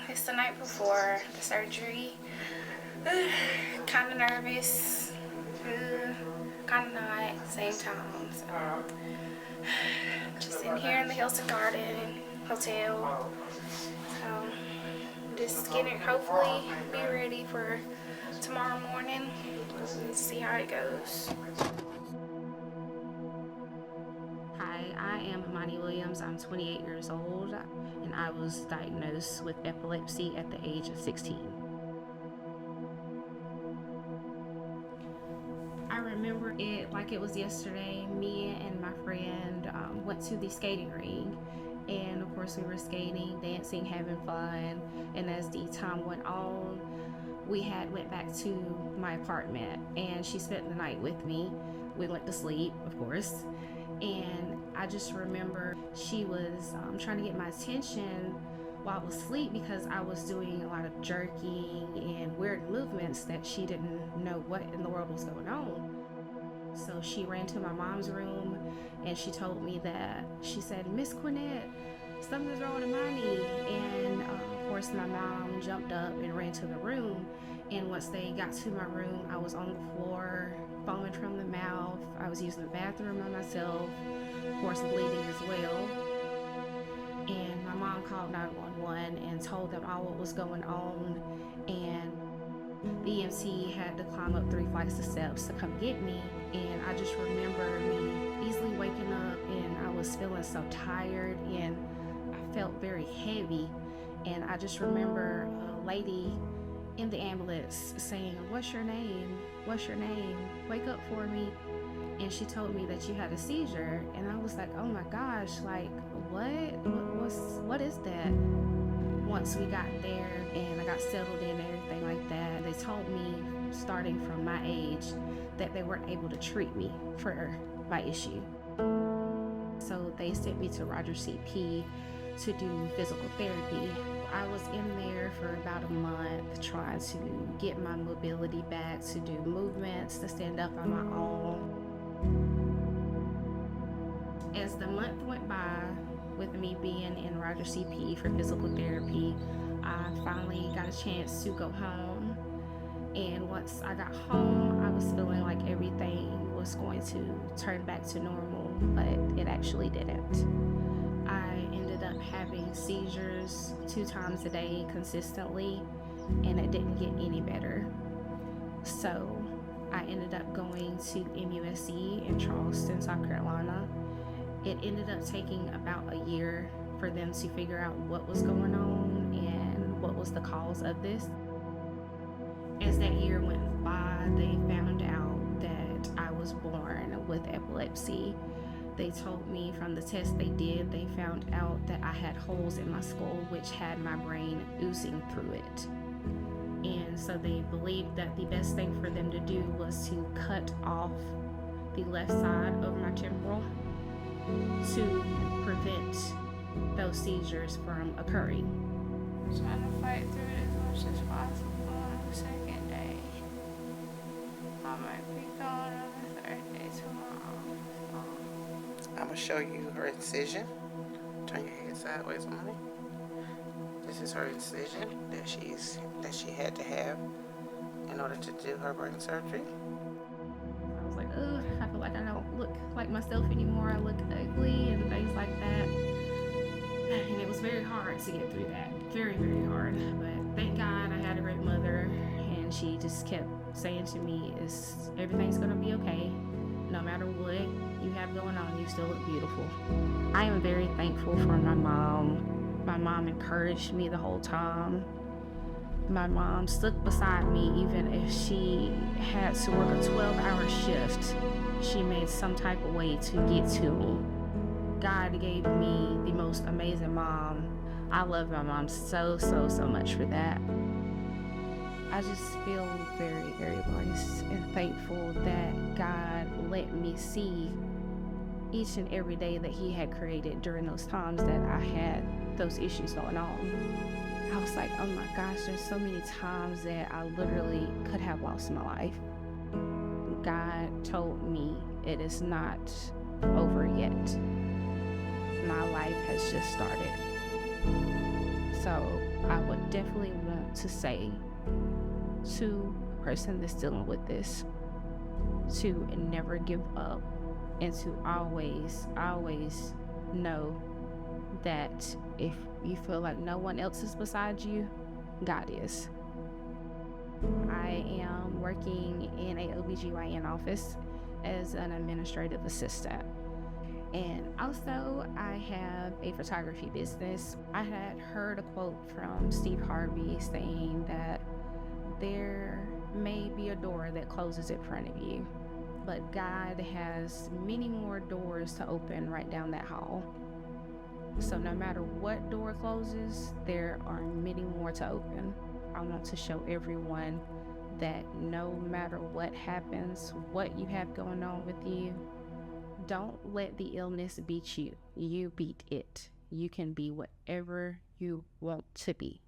It's the night before the surgery. Kind of nervous, kind of not at the same time. So, just in here in the Hilton Garden Hotel. So, just getting, hopefully, be ready for tomorrow morning and see how it goes. Hi, I am Imani Williams. I'm 28 years old, and I was diagnosed with epilepsy at the age of 16. I remember it like it was yesterday. Me and my friend went to the skating ring, and of course we were skating, dancing, having fun, and as the time went on, we went back to my apartment, and she spent the night with me. We went to sleep, of course, and I just remember she was trying to get my attention while I was asleep because I was doing a lot of jerking and weird movements that she didn't know what in the world was going on. So she ran to my mom's room and she told me that, she said, "Miss Cornett, something's wrong with Imani." And of course my mom jumped up and ran to the room, and once they got to my room, I was on the floor, foaming from the mouth. I was using the bathroom by myself, of course bleeding as well. And my mom called 911 and told them all what was going on, and the EMT had to climb up 3 flights of steps to come get me. And I just remember me easily waking up, and I was feeling so tired and I felt very heavy. And I just remember a lady in the ambulance saying, "What's your name? What's your name? Wake up for me." And she told me that you had a seizure, and I was like, oh my gosh, like what is that? Once we got there and I got settled in and everything like that, they told me, starting from my age, that they weren't able to treat me for my issue. So they sent me to Roger CP to do physical therapy. I was in there for about a month trying to get my mobility back, to do movements, to stand up on my own. As the month went by, with me being in Roger CP for physical therapy, I finally got a chance to go home. And once I got home, I was feeling like everything was going to turn back to normal, but it actually didn't. I ended up having seizures 2 times a day consistently, and it didn't get any better. So I ended up going to MUSC in Charleston, South Carolina. It ended up taking about a year for them to figure out what was going on and what was the cause of this. As that year went by, they found out that I was born with epilepsy. They told me from the test they did, they found out that I had holes in my skull which had my brain oozing through it. And so they believed that the best thing for them to do was to cut off the left side of my temporal to prevent those seizures from occurring. I'm trying to fight through it as much as possible on the second day. I might be going on the third day tomorrow. I'm going to show you her incision. Turn your head sideways, Imani. This is her incision that she had to have in order to do her brain surgery. I was like, ugh, I feel like I don't look like myself anymore. I look ugly and things like that. And it was very hard to get through that. Very, very hard. But thank God I had a great mother, and she just kept saying to me, everything's gonna be okay. No matter what you have going on, you still look beautiful. I am very thankful for my mom. My mom encouraged me the whole time. My mom stuck beside me even if she had to work a 12-hour shift. She made some type of way to get to me. God gave me the most amazing mom. I love my mom so much for that. I just feel very, very blessed and thankful that God let me see each and every day that He had created during those times that I had those issues going on. I was like, oh my gosh, there's so many times that I literally could have lost my life. God told me it is not over yet. My life has just started. So I would definitely want to say to the person that's dealing with this to never give up and to always, always know that if you feel like no one else is beside you, God is. I am working in a OBGYN office as an administrative assistant. And also, I have a photography business. I had heard a quote from Steve Harvey saying that there may be a door that closes in front of you, but God has many more doors to open right down that hall. So no matter what door closes, there are many more to open. I want to show everyone that no matter what happens, what you have going on with you, don't let the illness beat you. You beat it. You can be whatever you want to be.